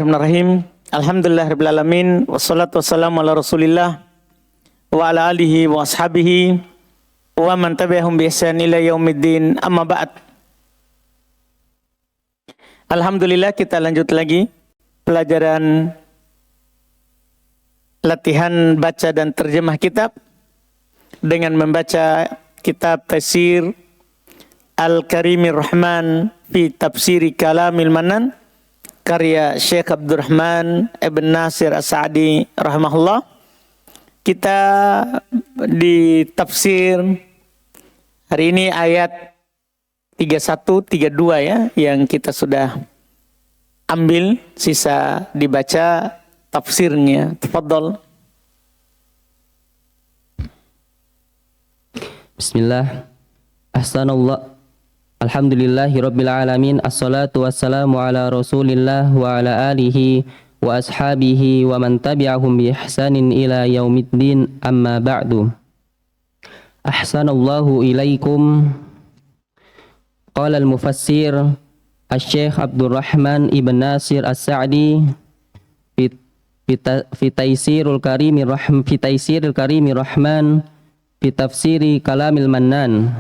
Bismillahirrahmanirrahim. Alhamdulillahirabbil alamin wassalatu wassalamu ala Rasulillah wa ala alihi wa ashabihi wa man tabi'ahum bi ihsan ila yaumiddin. Amma ba'd. Alhamdulillah, kita lanjut lagi pelajaran latihan baca dan terjemah kitab dengan membaca kitab Tafsir Al-Karimir Rahman fi Tafsiri Kalamil Manan karya Syekh Abdurrahman Ibn Nasir As-Sa'di rahimahullah. Kita di tafsir hari ini ayat 31, 32 ya, yang kita sudah ambil, sisa dibaca tafsirnya. Tafadhol. Bismillah. Ahsanallah. Alhamdulillahi rabbil alamin. Assalatu wassalamu ala Rasulillah wa ala alihi wa ashabihi wa man tabi'ahum bi ihsanin ila yaumiddin. Amma ba'du. Ahsanallahu ilaikum. Qala al-mufassir Asy-Syaikh Abdurrahman Ibn Nasir As-Sa'di fi Taysirul Karimir Rahman fi Tafsiri Kalamil Mannan.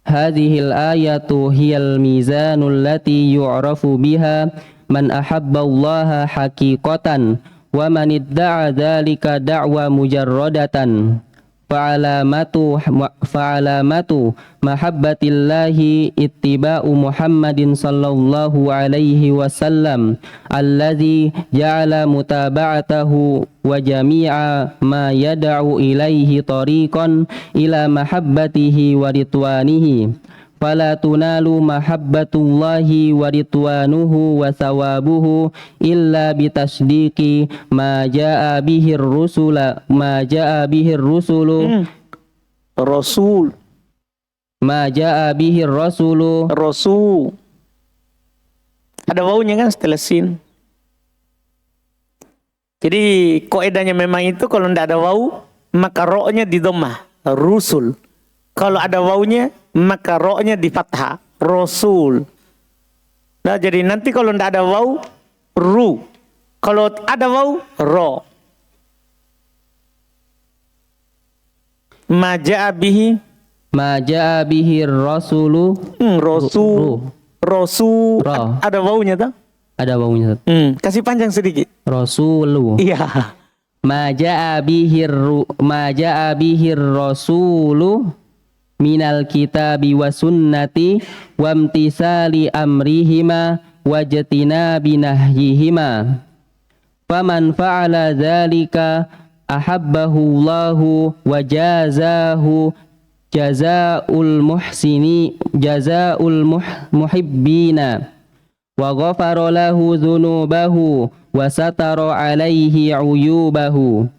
Hadhil ayatu hiyal mizanul lati yu'rafu biha man ahabba Allah haqiqatan wa man idda'a dzalika da'wa mujarradatan. Fa'alamatu mahabbatillahi ittiba'u Muhammadin sallallahu alaihi wasallam alladzi ja'ala mutaba'atahu wa jami'a ma yad'u ilaihi tariqan ila mahabbatihi wa ridwanihi. Fala tunalu mahabbatullahi wa ridwanuhu wa thawabuhu illa bitasdiqi ma jaa bihir rusulu Rasul ada wawunya kan setelah sin. Jadi kaidahnya memang itu, kalau tidak ada wawu maka ro-nya di dhammah, rusul. Kalau ada wawunya maka ro-nya di fathah, rasul. Nah, jadi nanti kalau tidak ada wawu, ru. Kalau ada wawu, ro. Ma ja'a bihi rasulu. Rasul. Ada wawunya tak? Ada wawunya. Kasih panjang sedikit. Rasulu. Iya. Ma ja'a bihir rasulu minal kitabi wa sunnati wa imtisali amrihima wa jatina binahyihima. Faman fa'ala dzalika ahabbahu Allahu wa jazahu jazaul muhibbina wa ghafara lahu dzunubahu wa satara alaihi uyubahu.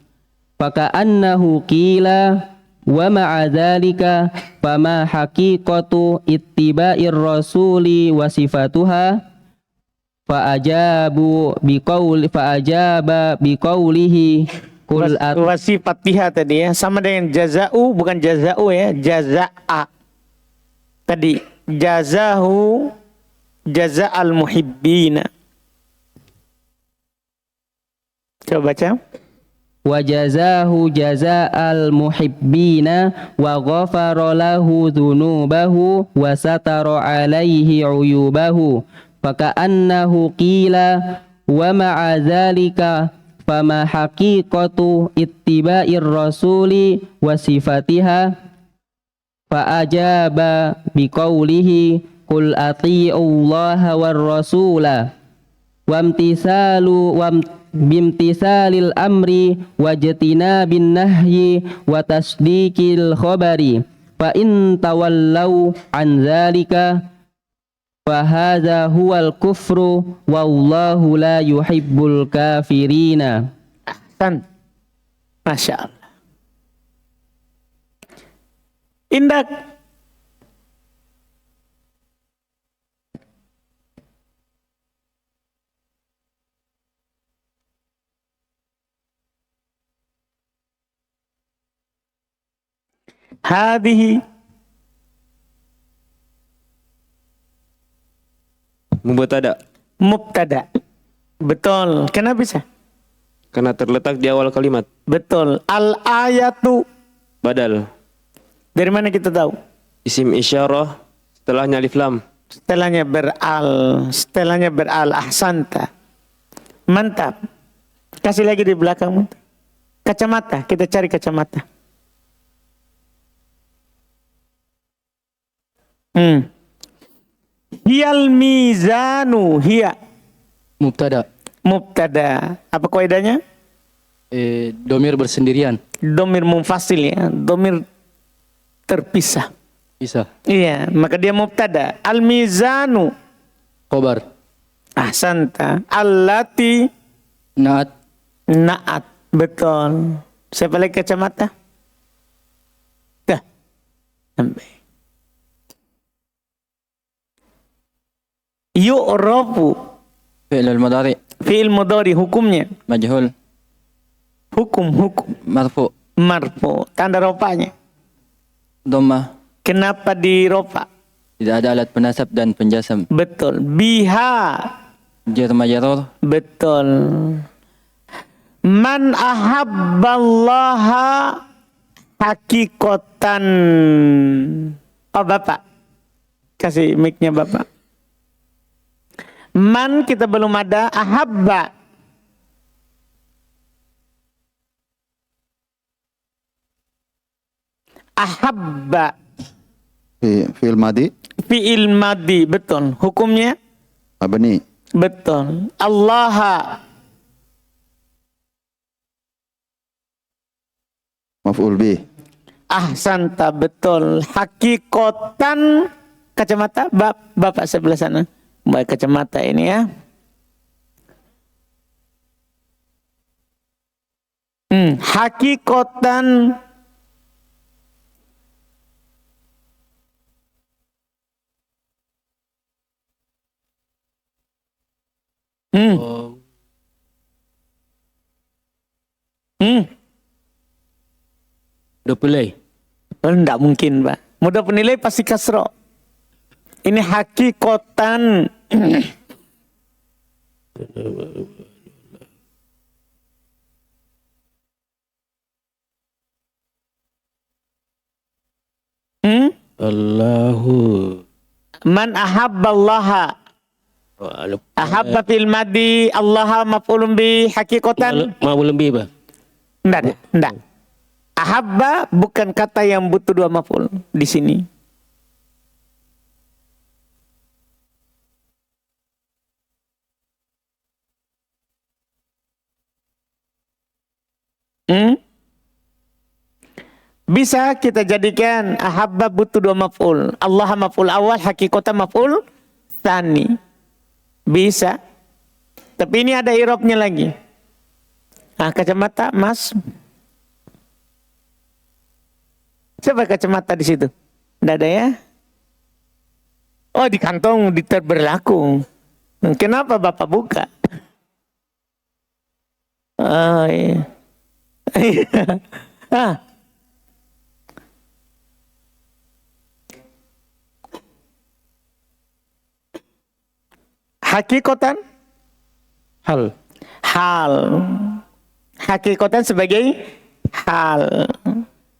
Faka'annahu qila wa ma'a dzalika fama haqiqatu ittiba'ir rasuli wa sifatuha. Fa'ajaba biqaulihi qul wasifatiha tadi ya, sama dengan jaza'u, bukan jaza'u ya, jaza'a. Tadi jazahu jaza'al muhibbina. Coba baca. Wa jazahu jaza'al muhibbina wa ghafara lahu dzunubahu wa satara alaihi uyubahu. Faka'annahu qila wa ma'a dzalika fama haqiqatu ittiba'ir rasuli wa sifatiha. Fa'ajaba biqaulihi qul ati'ullaha war rasula bimtisalil amri wajtina bin nahyi wa tasdiqil khabari. Fa in tawallau an zalika fa hadza huwal kufru wallahu la yuhibbul kafirina. Ahsan. Masya Allah. Indah. Hadhihi Mubtada. mubtada. Betul. Kenapa bisa? Karena terletak di awal kalimat. Betul. Al-ayatu. Badal. Dari mana kita tahu? Isim isyarah setelahnya alif lam. Setelahnya beral. Setelahnya beral. Ahsanta. Mantap. Kasih lagi di belakang. Kacamata. Kita cari kacamata. Hiyal mizanu. Hiya. Mubtada. Mubtada. Apa kaidahnya? Domir bersendirian. Domir munfasil ya. Domir terpisah. Bisa. Iya. Maka dia mubtada. Al mizanu. Khobar. Ahsanta. Allati. Naat. Naat. Betul. Siapa lagi kacamata? Dah. Sampai. Yu'rafu. Fi'l al-mudhari. Fi'il mudhari hukumnya. Majhul. Hukum. Marfu. Marfu. Tanda ropanya. Dhammah. Kenapa di ropa? Tidak ada alat penasab dan penjasam. Betul. Biha. Jar majrur. Betul. Man ahabballaha hakikotan. Oh Bapak. Kasih mic-nya Bapak. Man kita belum ada. Ahabba. Ahabba. Fi'il madi Fi'il madi. Betul. Hukumnya? mabni. Betul. Allaha. Maf'ul bih. Ahsanta. Betul. Hakikotan. Kacamata. Bapak sebelah sana. Baik kacamata ini ya. Hakikotan. Mudah penilai. Enggak mungkin, Pak. Mudah penilai pasti kasro. Ini hakikotan. Allahu. Man ahabballaha. Ahabba fil madi. Allaha maf'ulun bi hakikotan. Mau lebih, Pak. Enggak. Ahabba bukan kata yang butuh dua maf'ul di sini. Bisa kita jadikan ahabba butuh dua maf'ul. Allah maf'ul awal, hakikatan maf'ul tsani. Bisa. Tapi ini ada i'rabnya lagi. Nah, kacamata Mas. Coba kacamata di situ. Tidak ada ya? Oh, di kantong di berlaku. Kenapa Bapak buka? Oh iya. Hakikotan Hal. Hakikotan sebagai hal.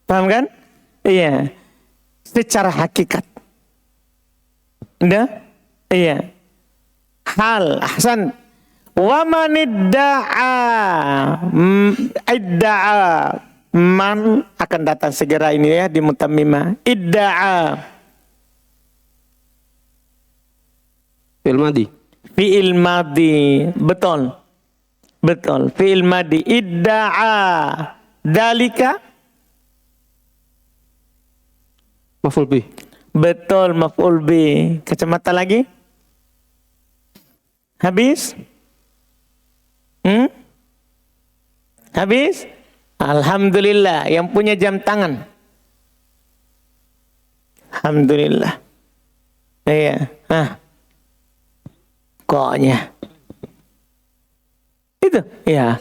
Paham kan? Iya. Secara hakikat. Udah? Iya. Hal. Ahsan. Wa man idda'a. Man akan datang segera ini ya di mutammimah. Idda'a. Fi'il madi. Fi'il madi. Betul. Fi'il madi. Idda'a. Dalika. Maf'ul bih. Betul. Maf'ul bih. Kacamata lagi. Habis? Habis? Alhamdulillah. Yang punya jam tangan. Alhamdulillah. Iya. Koknya. Itu. Ya.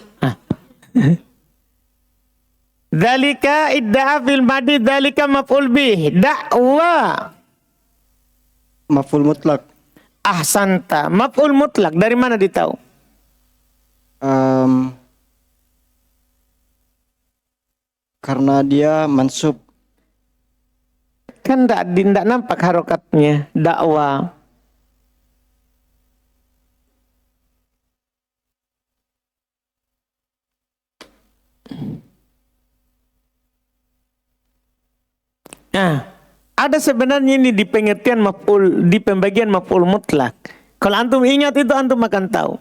Dzalika idda'a fil madi dzalika maf'ul bih. Da'wa. Maf'ul mutlak. Ahsanta. Maf'ul mutlak dari mana ditahu? Karena dia mansub. Kan tidak nampak harokatnya. Dakwah. Nah, ada sebenarnya ini di pengertian maf'ul, di pembagian maf'ul mutlak. Kalau antum ingat itu antum akan tahu.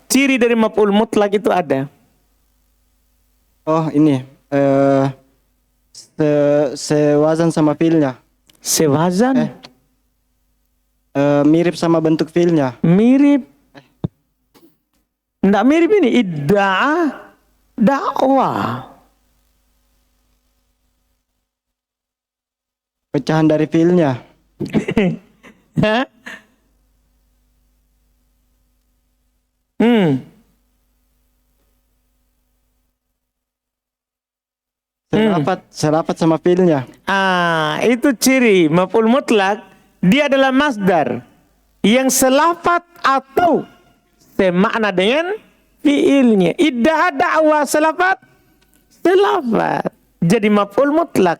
Ciri dari maf'ul mutlak itu ada. Oh ini. Sewazan sama fiilnya. Sewazan, Mirip sama bentuk fiilnya. mirip. Nggak mirip ini, idda'a, dakwah. Pecahan dari fiilnya. Hah? Serapat sama fiilnya. Itu ciri maf'ul mutlak. Dia adalah masdar yang selafat atau semakna dengan fiilnya. Idda'a, dakwah, selafat, selafat. Jadi maf'ul mutlak.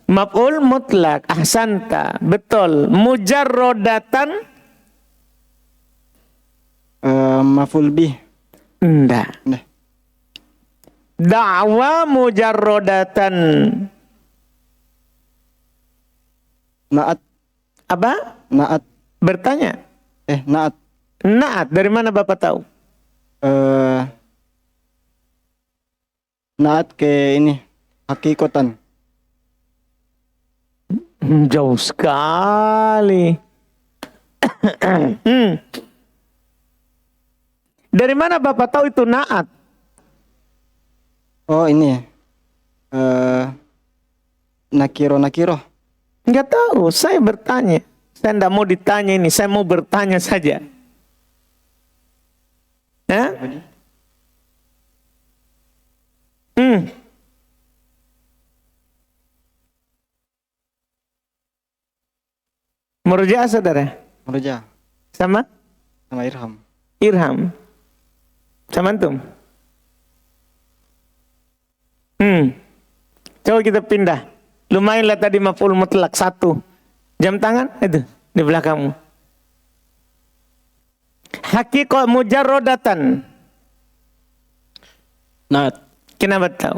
Maf'ul mutlak. Ahsanta, betul. Mujarrodatan, Maf'ul bih. enggak. Nah, Da'wa mujarrodatan. naat. Apa? Naat. Bertanya. Naat. Naat, dari mana Bapak tahu? Naat ke ini. Hakikotan. Jauh sekali. Dari mana Bapak tahu itu naat? Oh ini. Nakiro. Enggak tahu, saya bertanya. Saya enggak mau ditanya ini, saya mau bertanya saja. Hah? Murja saudara? Murja. Sama? Sama irham. Irham. Sama antum? Coba kita pindah. Lumayanlah tadi maf'ul mutlak 1. Jam tangan itu di belakangmu. Haqiqah mujarrodatan. Naat. Kenapa tahu?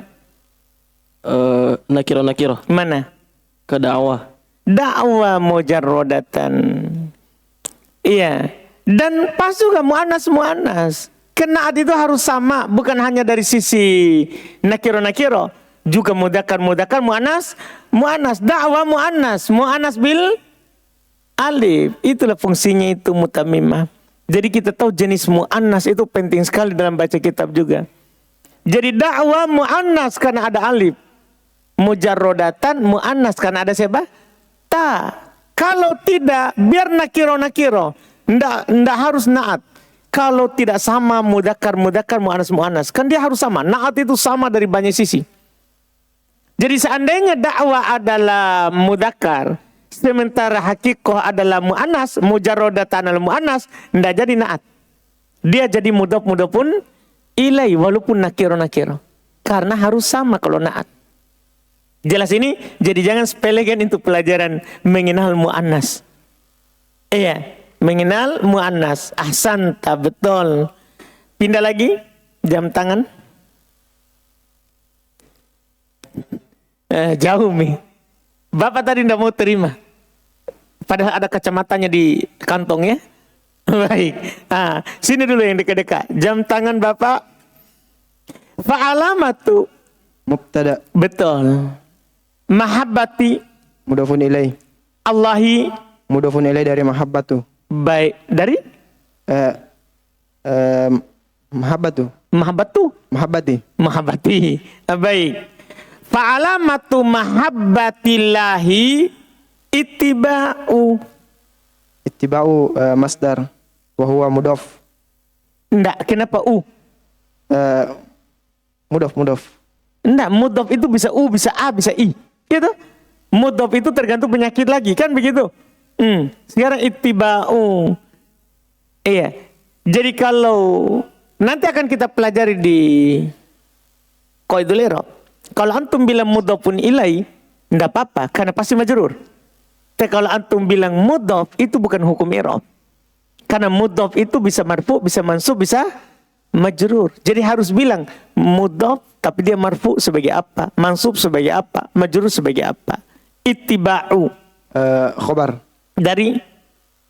Nakiro. Mana? Ke dakwah. Dakwah mujarrodatan. Iya. Dan pas juga mu'anas. Kenaat itu harus sama, bukan hanya dari sisi nakiro. Juga mudakar, mu'anas. Dakwah mu'anas bil alif. Itulah fungsinya itu mutamimah. Jadi kita tahu jenis mu'anas itu penting sekali dalam baca kitab juga. Jadi dakwah mu'anas karena ada alif. Mujarrodatan mu'anas karena ada siapa? Ta. Kalau tidak, biar nakiro. Ndak harus naat. Kalau tidak sama mudakar, mu'anas. Kan dia harus sama. Naat itu sama dari banyak sisi. Jadi seandainya dakwah adalah mudakar, sementara hakikoh adalah mu'anas, mujarrodatan adalah mu'anas, ndak jadi naat. Dia jadi mudhaf-mudhafun ilai walaupun nakiro. Karena harus sama kalau naat. Jelas ini? Jadi jangan sepelekan itu pelajaran mengenal mu'anas. Iya, mengenal mu'anas. Ahsanta, betul. Pindah lagi, jam tangan. Jauh nih. Bapak tadi tidak mau terima. Padahal ada kacamatanya di kantongnya. Baik. Sini dulu yang dekat-dekat. Jam tangan Bapak. Fa'alamatu. Mubtada. Betul. Mahabbati. Mudhafun ilaih. Allahi. Mudhafun ilaih dari mahabbatu. Baik. Dari? Mahabbatu. Mahabbati. Baik. Fa'alamatu mahabbatillahi ittiba'u. Ittiba'u masdar. Wahuwa mudhaf. Enggak, kenapa u? Mudhaf. Enggak, mudhaf itu bisa u, bisa a, bisa i. Gitu. Mudhof itu tergantung penyakit lagi, kan begitu? Sekarang ittiba'u. Iya. Jadi kalau nanti akan kita pelajari di Qaidul I'rab. Kalau antum bilang mudhofun ilai, enggak apa-apa karena pasti majrur. Tapi kalau antum bilang mudhof itu bukan hukum i'rab. Karena mudhof itu bisa marfu, bisa mansub, bisa majrur. Jadi harus bilang mudhof tapi dia marfu sebagai apa, mansub sebagai apa, majrur sebagai apa. Ittiba'u Khobar. dari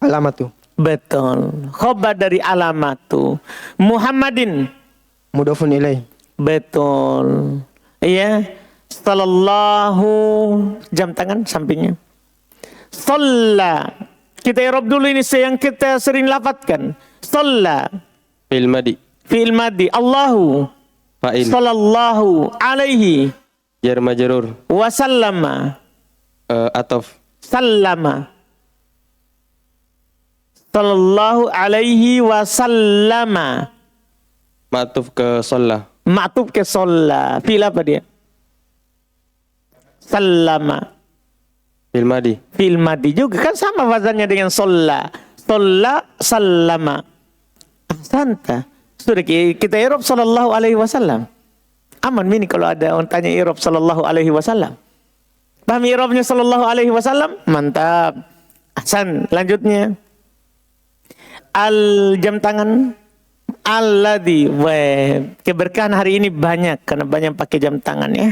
Alamatu. betul. Khobar dari alamatu. Muhammadin Mudhafun ilaih. betul. Iya. Sallallahu jam tangan sampingnya. Shalla. Kita i'rab dulu ini yang kita sering lafadzkan. Shalla. Fi'il madi. Fi'il madi. Allahu. Fa'il. Sallallahu alaihi. Jar majrur. Wasallama. Atof. Sallama. Sallallahu alaihi wasallama. Ma'tuf ke sholla. Ma'tuf ke sholla. Fi'il apa dia? Sallama. Fi'il madi. Fi'il madi juga kan sama wazannya dengan sholla. Sholla, sallama. Ahsanta. Sudah kita i'rab sallallahu alaihi wasallam. Aman ini kalau ada orang tanya i'rab sallallahu alaihi wasallam. Paham i'rabnya sallallahu alaihi wasallam? Mantap. Ahsan. Lanjutnya. Al jam tangan. Alladhi. Keberkahan hari ini banyak karena banyak pakai jam tangan ya.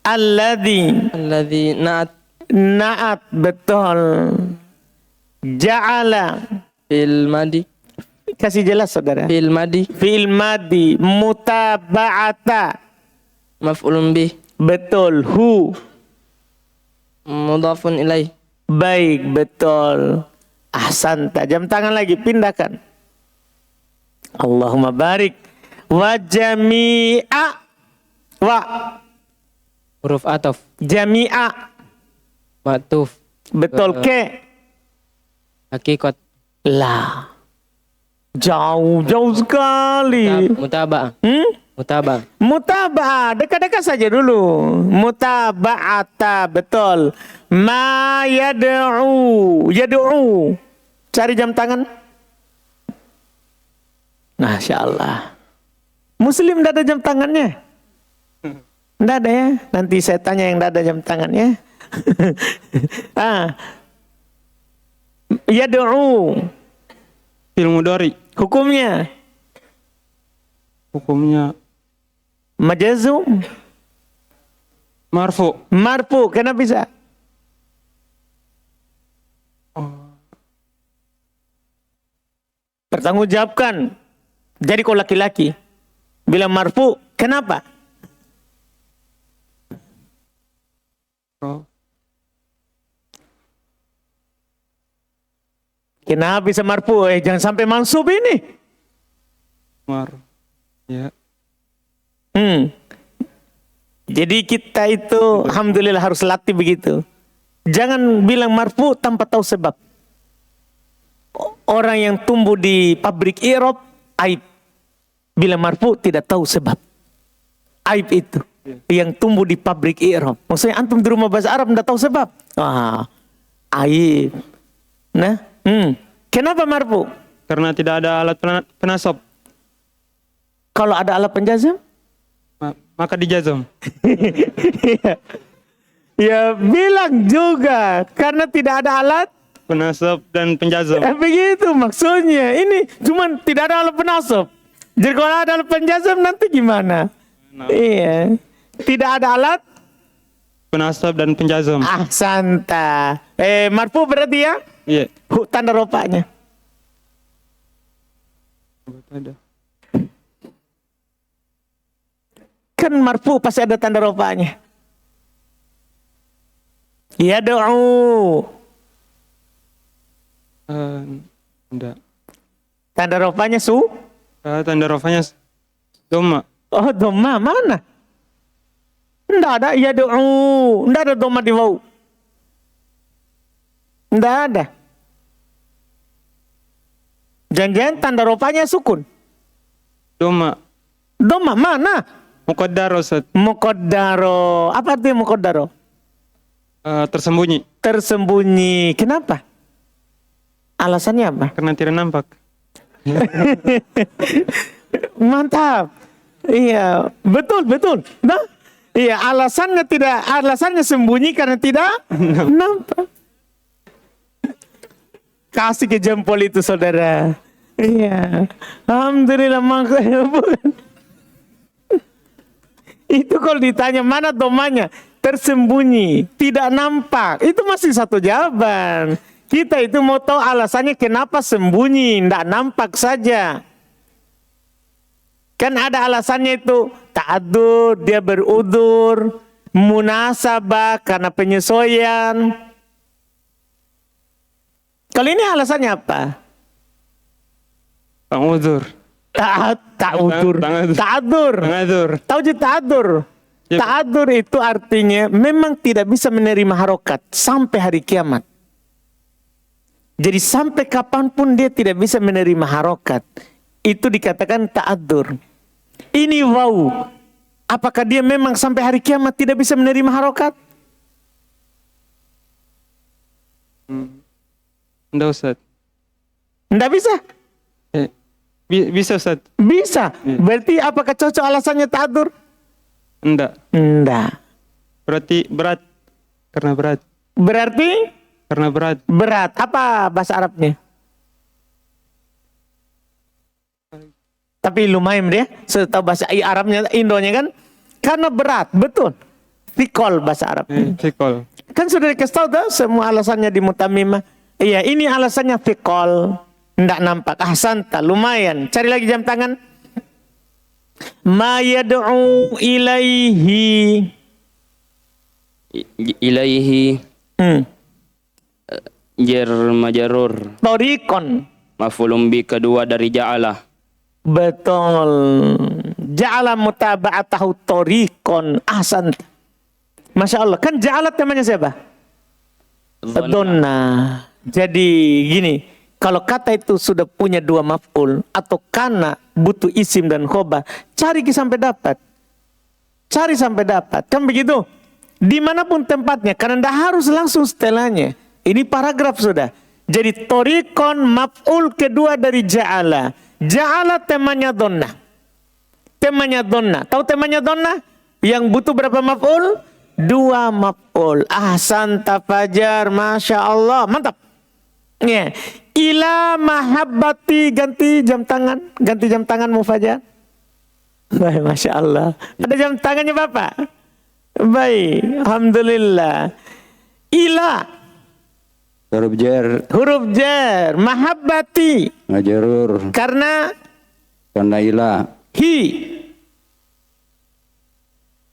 Alladhi. Alladzi na'at Naat betul. Ja'ala. fil madi Kasih jelas saudara. fil madi Fi'il madi. Mutaba'ata. maf'ulun bih Betul. Hu. mudhafun ilaih Baik, betul. Ahsanta. Jam tangan lagi, pindahkan. Allahumma barik. Wa jami'a. Wa huruf ataf jami'a. ma'tuf Betul ke? hakikat Lah. Jauh sekali. mutaba'ah mutaba'ah Mutaba'ah, dekat-dekat saja dulu. Mutaba'ata, betul. Ma yad'u. Yad'u. Cari jam tangan. Masya Allah. Muslim tidak ada jam tangannya? Tidak ada ya? Nanti saya tanya yang tidak ada jam tangannya. Yad'u. Fi'il mudhari. Hukumnya. Hukumnya Majazum. marfu. Marfu. Kenapa bisa? Pertanggungjawabkan. Jadi kau laki-laki bilang marfu, kenapa? Kenapa bisa marfu? Jangan sampai mansub ini. Ya. Jadi kita itu alhamdulillah harus latih begitu. Jangan bilang marfu tanpa tahu sebab. Orang yang tumbuh di pabrik i'rab aib. Bila marfu tidak tahu sebab. Aib itu. Yang tumbuh di pabrik i'rab. Maksudnya antum di rumah bahasa Arab tidak tahu sebab. Aib. Nah, kenapa marfu? Karena tidak ada alat penasab. Kalau ada alat penjazam? Maka dijazam. Ya bilang juga. Karena tidak ada alat Penasab dan penjazam. begitu maksudnya. Ini cuman tidak ada alat penasab. Jadi kalau ada alat penjazam nanti gimana? Iya. Tidak ada alat Penasab dan penjazam. ahsanta. Marfu berarti ya? Iya. Tanda rofanya. Ada. Kan marfu pasti ada tanda rofanya. Yad'u. Enggak. Tanda rofanya Tanda rofanya doma. Oh, doma mana? Enggak ada yad'u. Enggak ada doma di waw. Enggak ada. Jangan-jangan tanda rofanya sukun. Doma. Doma mana? Muqaddar Ustaz. Muqaddaro. Apa artinya muqaddaro? Tersembunyi. Tersembunyi. Kenapa? Alasannya apa? Karena tidak nampak. Mantap. Iya, betul, betul. Nah, iya, alasannya sembunyi karena tidak nampak. Kasih ke jempol itu, saudara. Iya. Alhamdulillah, makanya bukan. Itu kalau ditanya mana domanya, tersembunyi, tidak nampak. Itu masih satu jawaban. Kita itu mau tahu alasannya kenapa sembunyi, tidak nampak saja. Kan ada alasannya itu, ta'adur, dia berudur, munasabah karena penyesuaian. Kalau ini alasannya apa? Ta'udur. Ta'udur. Ta'adur. Ta'adur. Ta'adur. Tahu je ta'adur? Ya. Ta'adur itu artinya memang tidak bisa menerima harokat sampai hari kiamat. Jadi sampai kapanpun dia tidak bisa menerima harokat. Itu dikatakan ta'adur. Ini wau. Apakah dia memang sampai hari kiamat tidak bisa menerima harokat? Enggak, Ustaz. Tidak bisa? Bisa, Ustaz. Bisa. Berarti apakah cocok alasannya ta'adur? Enggak. Tidak. Berarti berat. Karena berat. Berarti Karena berat. berat. Apa bahasa Arabnya? Tapi lumayan dia. Sudah tahu bahasa Arabnya, Indonya kan? Karena berat. Betul. Fikol bahasa Arab. Fikol. Kan sudah dikasih tahu tuh semua alasannya di Mutamimah. Iya, ini alasannya fikol. Tidak nampak. Ahsanta, lumayan. Cari lagi jam tangan. Ma yad'u ilaihi. Ilaihi jar majarur. Torikon. Maf'ulun bi kedua dari ja'ala. Betul. Ja'ala mutaba'atahu torikon. Ahsanta. Masya Allah. Kan ja'ala temanya siapa? Donna. Jadi gini. Kalau kata itu sudah punya dua maf'ul atau kana butuh isim dan khobar, cari sampai dapat. Cari sampai dapat. Kan begitu? Dimanapun tempatnya, karena tidak harus langsung setelahnya. Ini paragraf sudah. Jadi torikon maf'ul kedua dari ja'ala. Ja'ala temanya donna. Temanya donna. Tahu temanya donna? Yang butuh berapa maf'ul? Dua maf'ul. Ahsanta Fajar. Masya Allah. Mantap. Ya. Ila mahabbati, ganti jam tangan. Ganti jam tangan Fajar. Baik, Masya Allah. Ada jam tangannya Bapak? Baik, Alhamdulillah. Ila. Huruf jar. Huruf jar. Mahabbati. Majarur. Karena Ila. hi.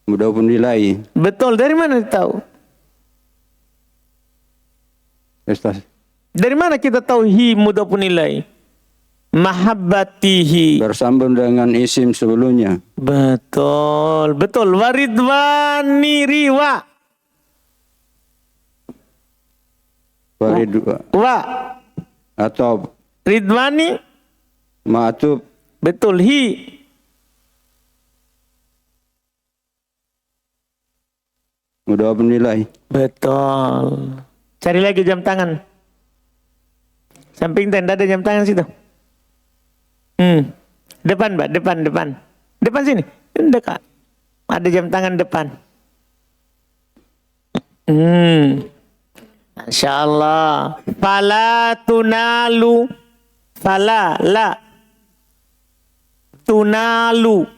Mudhafun ilaihi. Betul, dari mana tahu? Ustaz. Dari mana kita tahu hi mudhafun ilaihi? Mahabbatihi. Bersambung dengan isim sebelumnya. Betul, betul. Waridwani riwa. Waridwa. Wa. Atau Ridwani. ma'atub. Betul, hi. Mudhafun ilaihi. Betul. Cari lagi jam tangan. Samping tenda ada jam tangan situ. Depan, Mbak, depan. Depan sini. Dekat. Ada jam tangan depan. Masya Allah. Fala tunalu. Fala, la. Tunalu.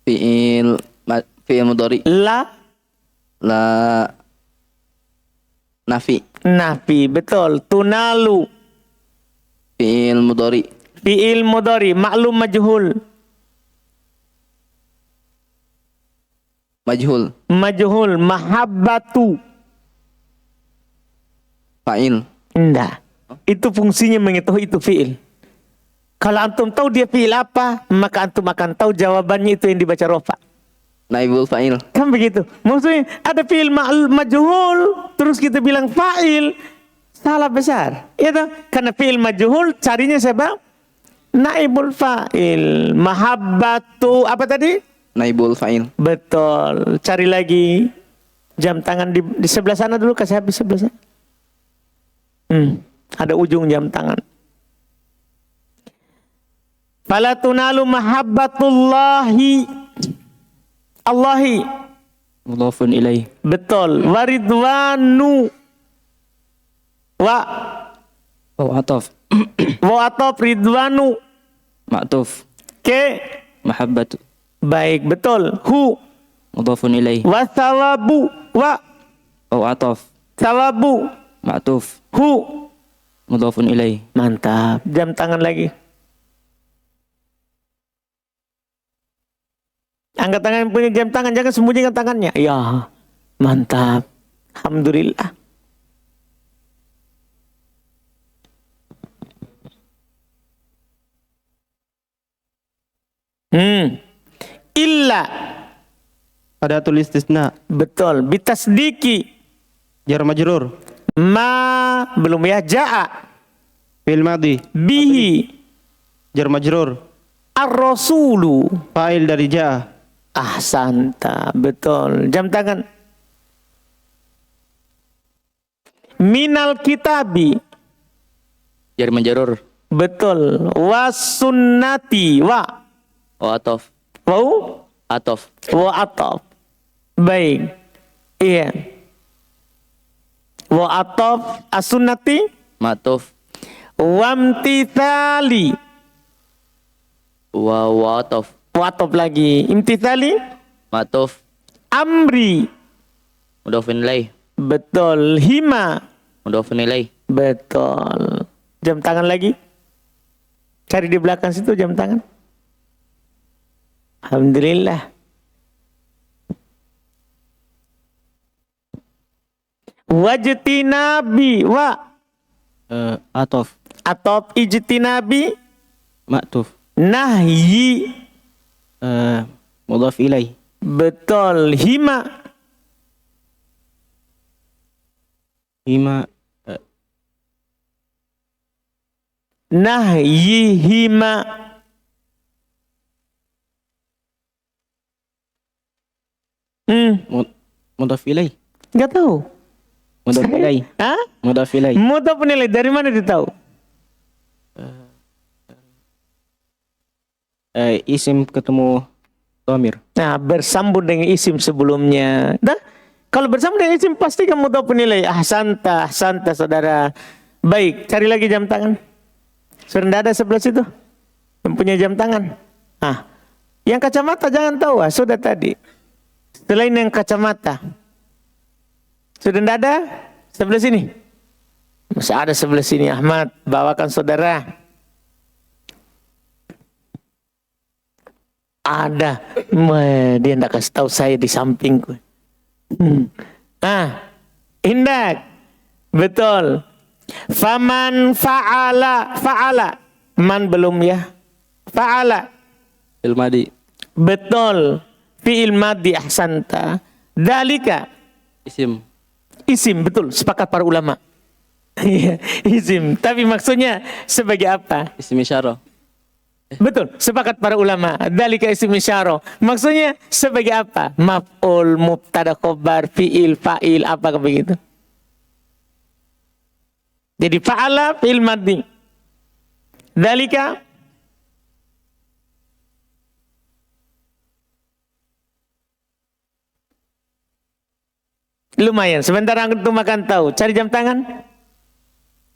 Fi'il mudhari. La. La nafi. Nafi, betul. Tunalu. Fi'il mudhari. Fi'il mudhari, maklum majhul. Majhul. Majhul, mahabbatu. Fa'il. Enggak. Itu fungsinya mengetahui itu fi'il. Kalau antum tahu dia fi'il apa, maka antum akan tahu jawabannya itu yang dibaca rofa. Naibul fa'il. Kan begitu. Maksudnya ada fi'il majhul, terus kita bilang fa'il. Salah besar. Ya toh? Karena fi'il majhul carinya siapa? Naibul fa'il. Mahabbatu apa tadi? Naibul fa'il. Betul. Cari lagi. Jam tangan di sebelah sana dulu, kasih habis sebelah sana. Ada ujung jam tangan. Fala tunalu mahabbatullahi Allahi. Mudhafun ilaih. Betul. Waridwanu. Wa Ataf. atop ridwanu. Ma'tuf. Ke. Mahabbatu. Baik, betul. Hu. Mudhafun ilaih. Wasawabu. Wa. Ataf. Sawabu. Ma'tuf. Hu. Mudhafun ilaih. Mantap. Jam tangan lagi. Angkat tangan yang punya jam tangan, jangan sembunyikan tangannya. Ya, mantap. Alhamdulillah. Illa. Ada tulis istisna. Betul. Bitasdiki. Jar majrur. Ma. Belum ya. Ja'a. Fi'il madhi. Bihi. Jar majrur. Ar-rasulu. Fa'il dari ja'a. Ahsanta. Betul. Jam tangan. Minal kitabi. Jar majrur. Betul. Wasunnati. Wa. Ataf. Wau. Ataf. Wa ataf. Baik. Iya. Wa ataf as-sunnati. Ma'tuf. Wamtithali. Wa ataf. Wa ataf lagi. Imtithali. Ma'tuf. Amri. Mudhafun ilaih. Betul. Hima. Mudhafun ilaih. Betul. Jam tangan lagi. Cari di belakang situ jam tangan. Alhamdulillah. Wajtinabi. Wa. Ataf. Atop ijtinabi. Ma'tuf. Nahyi. Mudhaf ilaih. Betul. Hima. Hima. Nahyi hima. Mudhaf ilaih. Enggak tahu. Mudhaf ilaih. Hah? Mudhaf ilaih. Mudhaf nilai dari mana dia tahu? Isim ketemu dhamir. Nah, bersambung dengan isim sebelumnya. Dah, kalau bersambung dengan isim pasti kamu tahu penilai. Ahsanta, ahsanta saudara. Baik, cari lagi jam tangan. Sudah ada sebelah situ. Yang punya jam tangan. Ah, yang kacamata jangan tahu. Sudah tadi. Selain yang kacamata. Sudah tidak ada? Sebelah sini. Masih ada sebelah sini. Ahmad, bawakan saudara. Ada. Dia tidak kasih tahu saya di sampingku. Indak. Betul. Faman fa'ala. Fa'ala. Man belum ya. Fa'ala. Fi'il madhi. Betul. Fi'il madhi ahsanta. Dalika. Isim. Isim, betul. Sepakat para ulama. Isim. Tapi maksudnya sebagai apa? Isim isyarah. Betul, sepakat para ulama. Dalika isim isyarah. Maksudnya sebagai apa? Maf'ul, mubtada, khobar, fi'il, fa'il, apa begitu. Jadi fa'ala fi'il madhi. Dalika lumayan. Sebentar antum makan tahu. Cari jam tangan.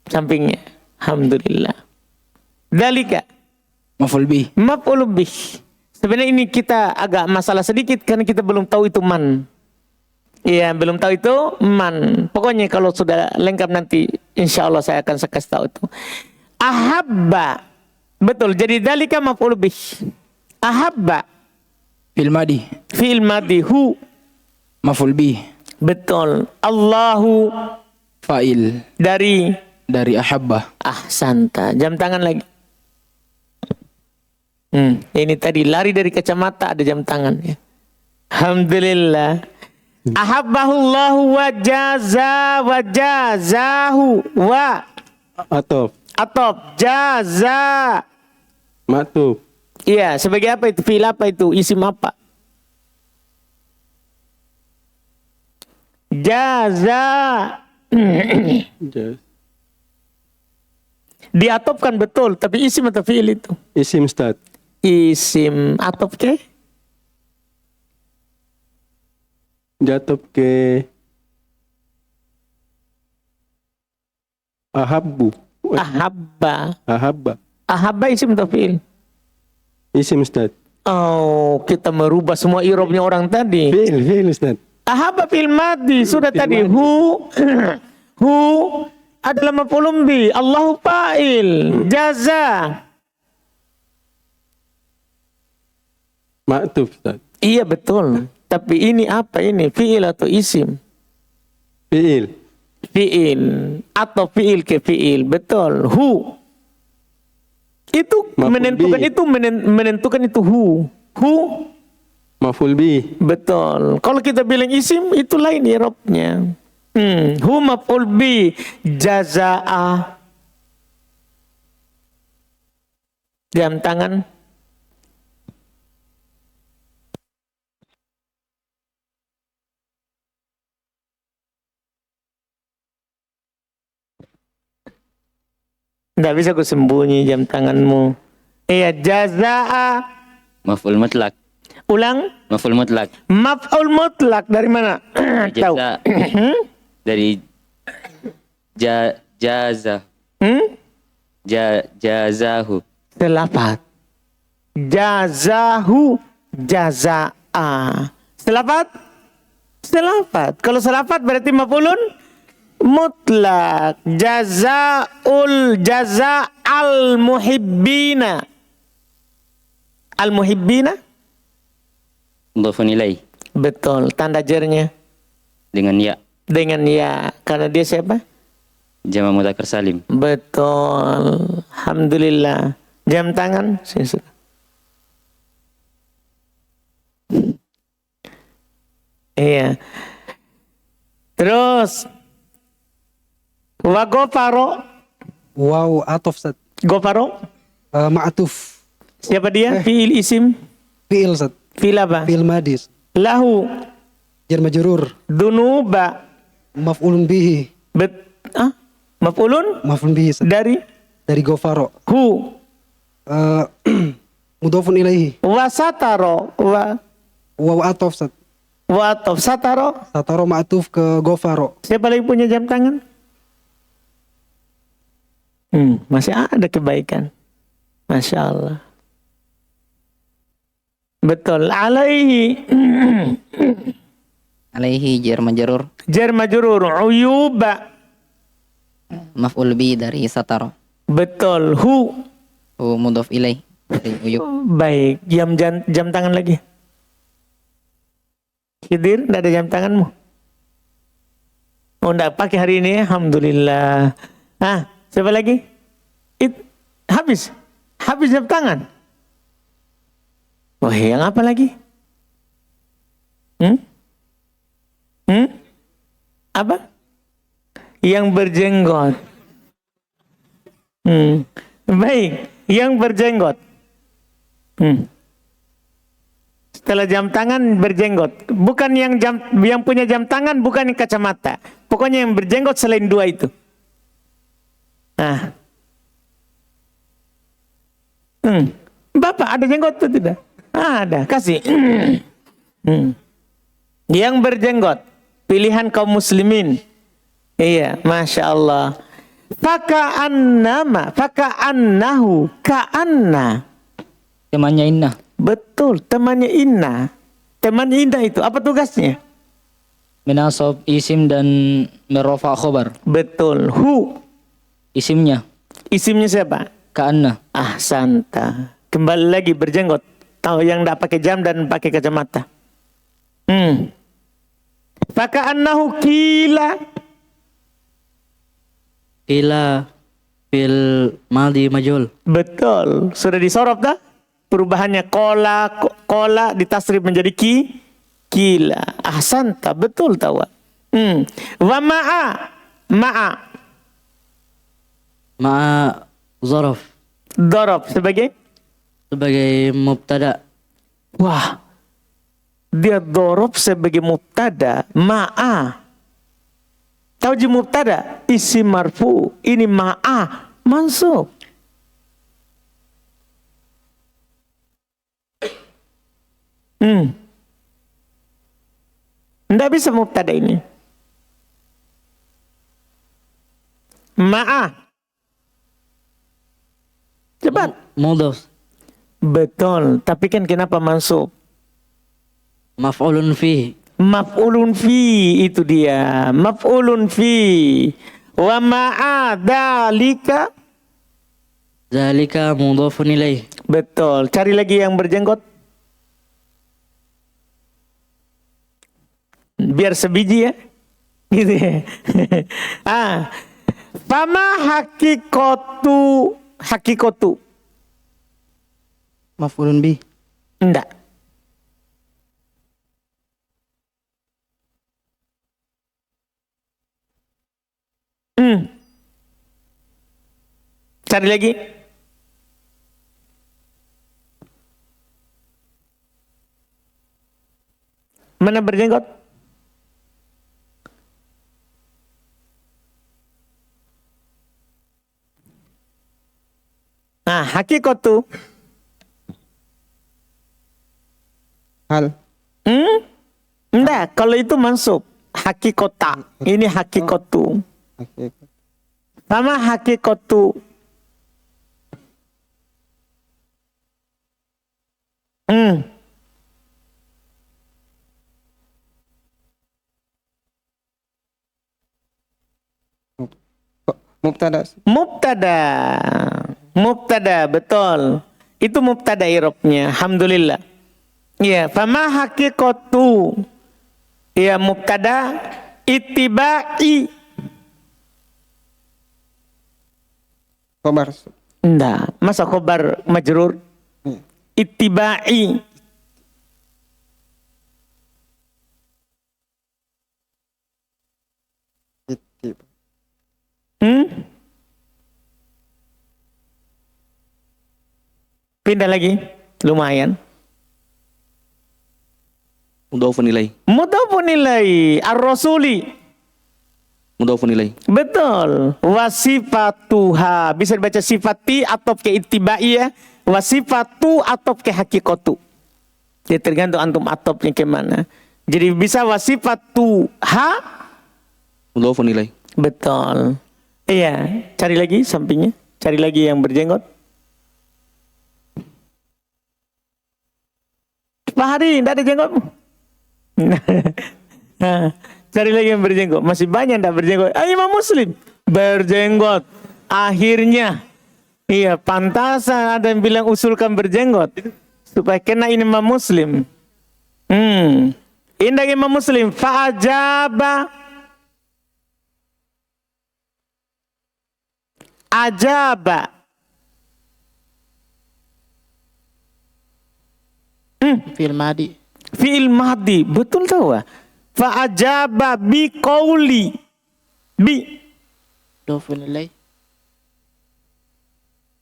Sampingnya. Alhamdulillah. Dalika Maf'ul bih. maf'ul bih. Sebenarnya ini kita agak masalah sedikit karena kita belum tahu itu man. Iya, belum tahu itu man. Pokoknya kalau sudah lengkap nanti insya Allah saya akan kasih tahu itu. Ahabba. Betul. Jadi dalika maf'ul bih. Ahabba. Fi'il madhi. Fi'il madhi. Hu. Maf'ul bih. Betul. Allahu. Fa'il. Dari. Dari ahabba. Ahsanta. Jam tangan lagi. Ini tadi lari dari kacamata ada jam tangan ya. Alhamdulillah. Ahabbahullahu wa jazahu wa Atop. atop jaza. Maktub. Iya, sebagai apa itu? Fi'il apa itu? Isim apa? Jaza. Jas. Diatopkan betul, tapi isim atau fiil itu? Isim Ustaz. Isim atop ke? Jatuh ke ahabbu. Ahabba. Ahabba. Ahabba isim atau fiil? Isim Ustaz. Oh, kita merubah semua irobnya orang tadi. Fiil Ustaz. Ahabba fiil madi sudah Fiil tadi. madi. Hu adalah maf'ulun bi. Allahu fa'il. Jaza. Ma'tuf Ustaz. Iya betul. Tapi ini apa ini? Fiil atau isim? Fiil. Fiil atau fiil ke fiil. Betul. Hu. Itu Maf'ul menentukan bi. itu menentukan itu hu. Hu. Maf'ul bi. Betul. Kalau kita bilang isim itu lain irobnya. Hu maf'ul bi jazaa. Jam tangan. Nggak bisa ku sembunyi jam tanganmu. Iya, jazaa. Maf'ul mutlak. Ulang. Maf'ul mutlak. Maf'ul mutlak dari mana? Tahu. Jaza. Dari jaza. Jazahu. Selafat. Jazahu jazaa. Selafat? Selafat. Kalau selafat berarti maf'ulun mutlak. Jaza al muhibbina. Al muhibbina? Mudhafun ilaih. Betul. Tanda jernya Dengan ya. dengan ya. Karena dia siapa? Jama' mudzakkar salim. Betul. Alhamdulillah. Jam tangan. Iya. Terus. Wa gofaro. Wow, atof Ustaz. Gofaro. Ma'tuf. Siapa dia? Fi'il isim. Fi'il Ustaz. Fi'il apa? Fi'il madis. Lahu. Jar majrur. Dunuba. Maf'ulun bihi. Maf'ulun? Maf'ulun bihi Ustaz. Dari Gofaro. hu. Mudhafun ilaihi. Wa sataro. Wow, atof Ustaz. Wa atof sataro. Sataro ma'tuf ke Gofaro. Siapa lagi punya jam tangan? Masih ada kebaikan. Masya Allah. Betul. Alaihi. Alaihi jar majrur. Jar majrur. Uyuba. Maf'ul bi dari sataro. Betul. Hu. Mudhaf ilaih dari uyub. Baik. Jam tangan lagi. Khidir, tidak ada jam tanganmu? Oh, tidak pakai hari ini. Alhamdulillah. Siapa lagi? Habis jam tangan. Oh, yang apa lagi? Apa? Yang berjenggot. Baik, yang berjenggot. Setelah jam tangan berjenggot. Bukan yang punya jam tangan, bukan yang kacamata. Pokoknya yang berjenggot selain dua itu. Bapak ada jenggot atau tidak? Ada, kasih. Yang berjenggot, pilihan kaum muslimin. Iya, Masya Allah. Faka'annahu, ka'anna. Temannya Inna. Betul, temannya Inna. Teman Inna itu, apa tugasnya? Menasab isim dan merofa khobar. Betul, hu. Isimnya. Isimnya siapa? Ka'anna. Ahsanta. Kembali lagi berjenggot. Tahu yang tidak pakai jam dan pakai kacamata. Faka'annahu kila. Kila fil madi majul. Betul. Sudah disorot dah? Perubahannya kola ditasrif menjadi kila. Ahsanta. Betul tahu. Wa ma'a. Zaraf. Dorob sebagai Mubtada. wah, dia dorob sebagai mubtada. Ma'a Tauji mubtada, isim marfu, ini ma'a, mansub. Nggak bisa mubtada ini. Ma'a. Cepat. Mudhaf. Betul, tapi kan kenapa mansub? Maf'ulun fihi. Maf'ulun fi, itu dia. Maf'ulun fi. Wa ma'a dzalika. Zalika mudhafun ilaih. Betul. Cari lagi yang berjenggot. Biar sebiji ya. Gitu ya. Fama hakikotu. Maf'ulun bih. Enggak. Cari lagi. Mana berjenggot? Nah, hakikotu. Hal. Enggak, kalau itu mansub. Hakikota. Ini hakikotu. Hakikat. Sama hakikotu. Mubtada. Mubtada, betul. Itu mubtada i'rabnya. Alhamdulillah. Ya, fama hakikatu. Ya, mubtada ittiba'i. Khobar. Enggak, masa khobar majrur? Ittiba'i. Pindah lagi, lumayan. Mudhafun ilaih. Mudhafun ilaih, ar-rasuli. Mudhafun ilaih. Betul. Wasifatuha, bisa dibaca sifati atau ke ittibai ya. Wasifatu atau ke hakikatu. Jadi tergantung antum atopnya ke mana. Jadi bisa wasifatuha. Mudhafun ilaih. Betul. Iya, cari lagi sampingnya. Cari lagi yang berjenggot. Pak Hari, tidak ada jenggotmu. Cari lagi yang berjenggot. Masih banyak tidak berjenggot. Imam Muslim berjenggot. Akhirnya, iya, pantasan ada yang bilang usulkan berjenggot supaya kena ini Imam Muslim. Indah Imam Muslim. Fa'ajaba. Ajaba. Fi'il madi. Fi'il madi, betul tahu ah. Fa'ajaba bi qauli. Bi. Mudhafun ilaih.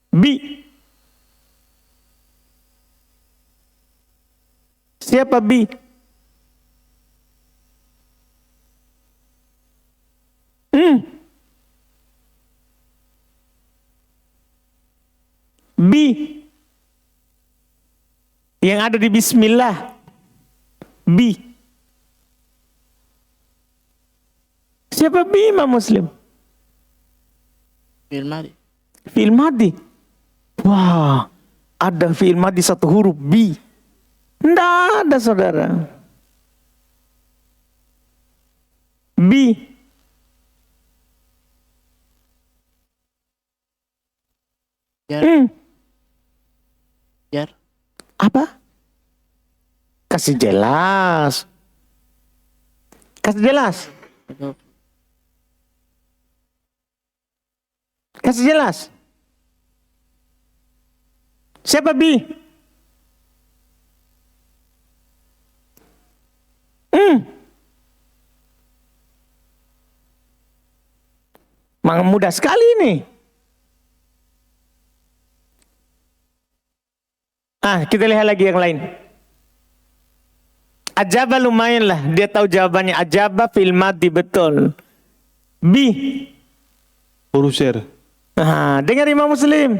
Bi. Siapa bi? Bi. Yang ada di bismillah. Bi. Siapa bi Imam Muslim? Fi'il madi. Fi'il madi. Wah, ada fi'il madi satu huruf bi. Nggak ada saudara. Bi. Jar. Jar. Apa? Kasih jelas. Kasih jelas. Kasih jelas. Siapa bi? Mudah sekali ini. Kita lihat lagi yang lain. Ajaba lumayan lah, dia tahu jawabannya. Ajaba fil madi, betul. Bi. Huruf jar. Dengar Imam Muslim.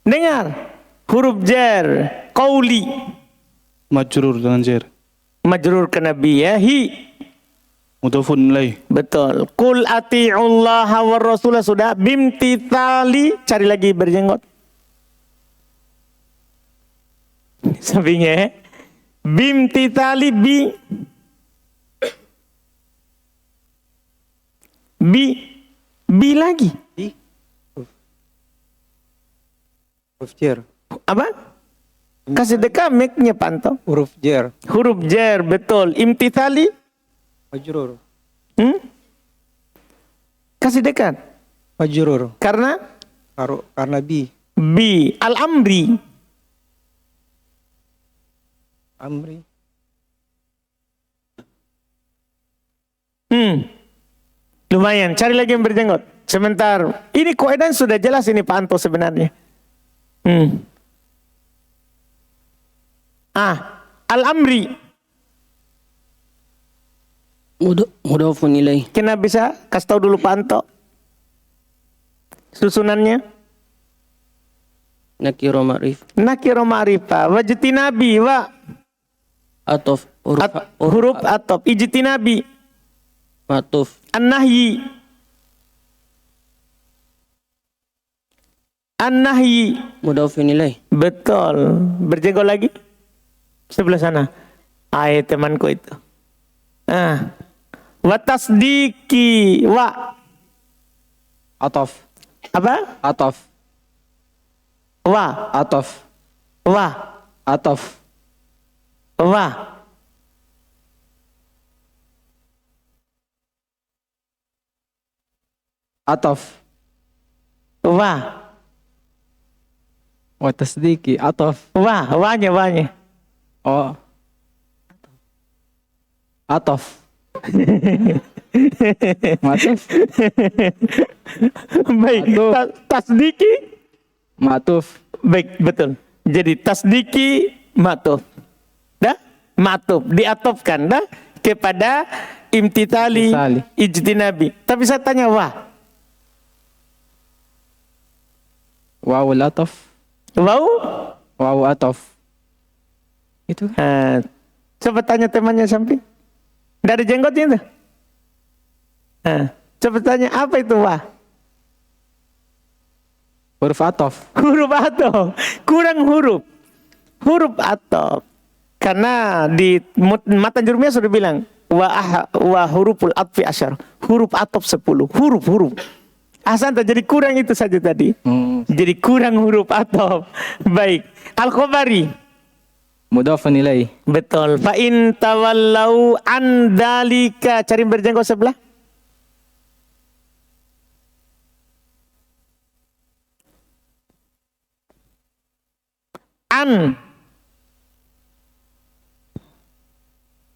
Dengar. Huruf jar. Qauli. Majrur dengan jar. Majrur kena bi ya. Hi. Mudhafun ilaih. Betul. Qul ati'ullaha war rasulah sudah. Bimtithali. Cari lagi berjenggot. Sampingnya. Bimtithali bi. Bi lagi. Huruf jar. Apa? Kasih dekat mic-nya pantau. Huruf jar. Huruf jar, betul. Imtithali. Majrur. Kasih dekat. Majrur. Karena Karena bi. bi. Al-amri. Amri. Lumayan, cari lagi yang berjenggot. Sebentar. Ini kaidah sudah jelas ini Pak Anto sebenarnya. Al-amri. Mudhafun ilaih. Kena bisa kasih tahu dulu Pak Anto. Susunannya. Nakiro ma'rif. Nakiro ma'rifah. Wajtinabi wa. Atof. Huruf atop. Ijtinabi. Matuf. An-nahyi. An-nahyi. Mudhafun ilaih. Betul. Berjenggot lagi. Sebelah sana. Temanku itu. Wa tasdiki wa. Atof. Apa? Atof. Wa. Atof. Wa. Atof. Wa. Atof. Wa. Wa tasdiki. Atof. Wanya. Oh. Atof. Matuf. Baik. Tasdiki. Matuf. Baik, betul. Jadi tasdiki matuf. Dah? Matuf. Diatofkan dah kepada imtithali ijtinabi. Tapi saya tanya wah. Wawul atof. Wawu atof. Itu. Coba tanya temannya samping. Nggak ada jenggotnya itu. Coba tanya apa itu wah? Huruf atof. Huruf atof. Kurang huruf. Huruf atof. Karena di matan jurumiyah sudah bilang wa huruful atfi asyar. Huruf atof 10. Huruf. Asan jadi kurang itu saja tadi. Jadi kurang huruf atof. Baik. Al-Khobari. Mudhafun ilaih. Betul. Fa in tawallau an dzalika. Cari berjenggot sebelah.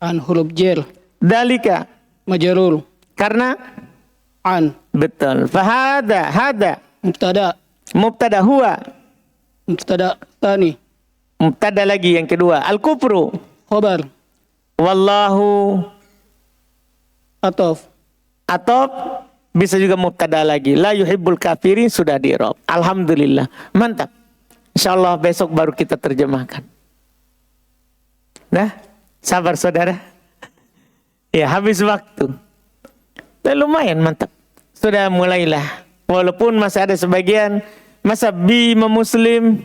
An huruf jar. Dzalika. Majrur. Karena An. betul. Fa hada. Mubtada Huwa. Mubtada tani. Mubtada lagi yang kedua. Al-kufru. Khabar. Wallahu. Atof. Atop. Bisa juga mubtada lagi. La yuhibbul kafirin sudah di-i'rab. Alhamdulillah. Mantap. Insyaallah besok baru kita terjemahkan. Nah, sabar saudara. Ya, habis waktu. Lumayan mantap. Sudah mulailah. Walaupun masih ada sebagian masa Muslim.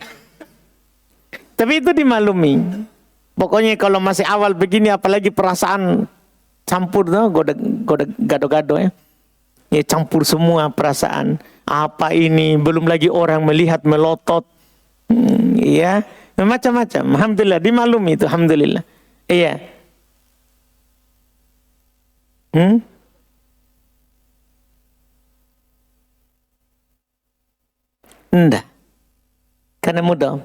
Tapi itu dimaklumi. Pokoknya kalau masih awal begini apalagi perasaan campur tuh, gado-gado ya. Ya campur semua perasaan. Apa ini? Belum lagi orang melihat melotot. Ya, macam-macam. Alhamdulillah dimaklumi itu, alhamdulillah. Iya. Enggak. Karena mudah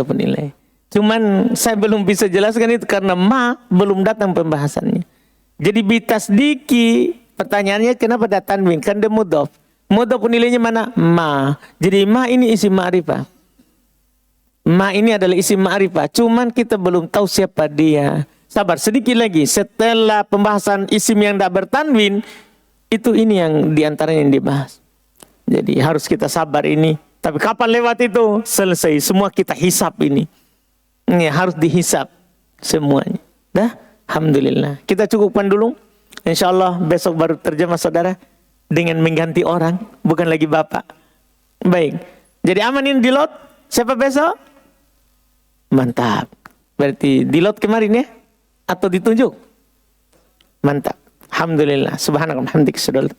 penilai. Cuman saya belum bisa jelaskan itu karena belum datang pembahasannya. Jadi bitasdiki, pertanyaannya kenapa datang tanwin? Kan dia mudhaf. Mudhaf nilainya mana? Jadi ini isim ma'rifah. Ini adalah isim ma'rifah. Cuman kita belum tahu siapa dia. Sabar sedikit lagi. Setelah pembahasan isim yang tidak bertanwin, itu ini yang diantaranya yang dibahas. Jadi harus kita sabar ini. Tapi kapan lewat itu? Selesai. Semua kita hisap ini. Ini harus dihisap semuanya. Dah? Alhamdulillah. Kita cukupkan dulu. InsyaAllah besok baru terjemah saudara. Dengan mengganti orang. Bukan lagi bapak. Baik. Jadi aman ini di lot. Siapa besok? Mantap. Berarti di lot kemarin ya? Atau ditunjuk? Mantap. Alhamdulillah. Subhanallah. Alhamdulillah.